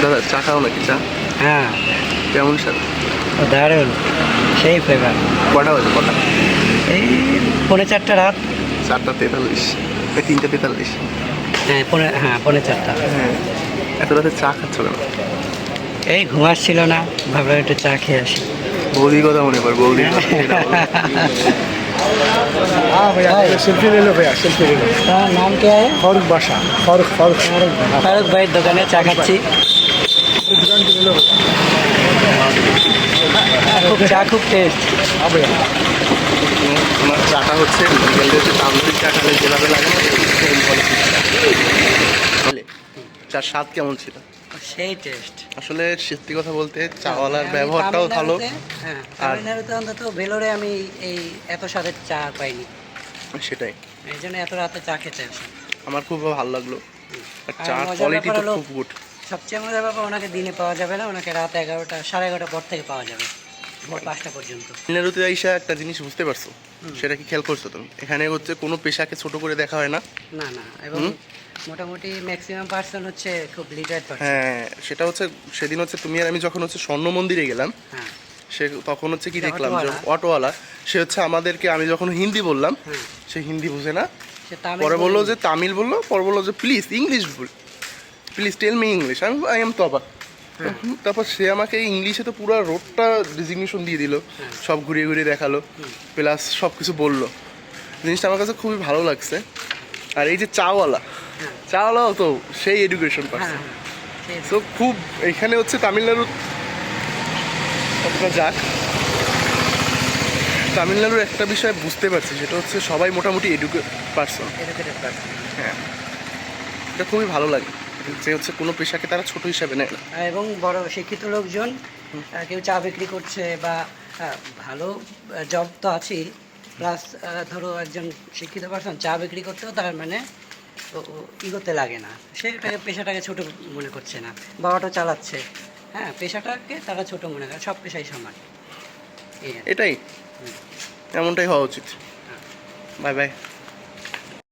দাদা চা খাও নাকি? চা হ্যাঁ, কেমন স্যার? দারুণ, সেই ফ্লেভার। কটা বাজে? কটা? এই 4:30 রাত। 4:43, 3:43। হ্যাঁ, 4:30। হ্যাঁ, এত রাতে চা খাচ্ছ কেন? এই ঘুমাচ্ছিল না, ভাবলাম একটু চা খেয়ে আসি। বৌদির কথা মনে পড়ে, বৌদির কথা। हाँ भैया, सेल्फी ले लो भैया, सेल्फी ले लो। তার নাম কে? फारूक बादशाह, फारूक फारूक फारूक ফারুক ভাইয়ের দোকানে চা খাচ্ছি। दुकान की ले लो भैया। খুব টেস্ট। हाँ भैया, আমার চাটা হচ্ছে বিকেলটা হচ্ছে তান্দুরি চা খালে যেভাবে লাগে না সেম বলে। চার স্বাদ কেমন ছিল? সেই টেস্ট। আসলে সত্যি কথা বলতে চাওয়ালার ব্যবহারটাও ভালো। হ্যাঁ, আর তামিলনাড়ুতে অন্তত ভেলোরে আমি এই এত স্বাদের চা পাইনি, সেটাই এই জন্য এত রাতে চা খেতে আসি। আমার খুব ভালো লাগলো। আর আর চার মজার কোয়ালিটি ব্যাপার তো হলো, খুব গুড। সবচেয়ে মজার ব্যাপার ওনাকে দিনে পাওয়া যাবে না, ওনাকে রাত 11টা 11:30 পর থেকে পাওয়া যাবে, ভোর 5টা পর্যন্ত। তামিলনাড়ুতে আইসা একটা জিনিস বুঝতে পারছো, সেটা কি খেয়াল করছো তুমি? এখানে হচ্ছে কোনো পেশাকে ছোট করে দেখা হয় না। না না, এবং মোটামুটি ম্যাক্সিমাম পার্সন হচ্ছে খুব লিটারেট পার্সন। হ্যাঁ, সেটা হচ্ছে সেদিন হচ্ছে তুমি আর আমি যখন হচ্ছে স্বর্ণ মন্দিরে গেলাম, হ্যাঁ সে তখন হচ্ছে কি এটা দেখলাম যে অটোওয়ালা। অটোওয়ালা সে হচ্ছে আমাদেরকে, আমি যখন হিন্দি বললাম হ্যাঁ, সে হিন্দি বুঝে না, সে তামিল পরে বললো বলে- যে তামিল বললো, পরে বললো যে প্লিজ ইংলিশ বল, প্লিজ টেল মি ইংলিশ। আমি আই এম তো অবাক। তারপর সে আমাকে ইংলিশে তো পুরো রোডটা ডিজিগনেশন দিয়ে দিল, সব ঘুরিয়ে ঘুরিয়ে দেখালো, প্লাস সব কিছু বললো। জিনিসটা আমার কাছে খুবই ভালো লাগছে। আর এই যে চাওয়ালা, চাওয়ালাও তো সেই এডুকেশন হ্যাঁ পাচ্ছে। হ্যাঁ, তো খুব এখানে হচ্ছে তামিলনাড়ুর কতটা যাক, তামিলনাড়ুর একটা বিষয় বুঝতে পারছি, সেটা হচ্ছে সবাই মোটামুটি পারসন। Educated person. হ্যাঁ, এটা খুবই ভালো লাগে যে হচ্ছে কোনো পেশাকে তারা ছোট হিসাবে নেয় না। এবং বড় শিক্ষিত লোকজন, কেউ চা বিক্রি করছে বা ভালো জব তো আছেই, প্লাস ধরো একজন শিক্ষিত পার্সন চা বিক্রি করতেও তার মানে ই করতে লাগে না, সে এটাকে পেশাটাকে ছোট মনে করছে না, বা অটো চালাচ্ছে, হ্যাঁ পেশাটাকে তারা ছোট মনে করে, সব পেশাই সমান। এই আর কি। এটাই, এমনটাই হওয়া উচিত। Bye bye.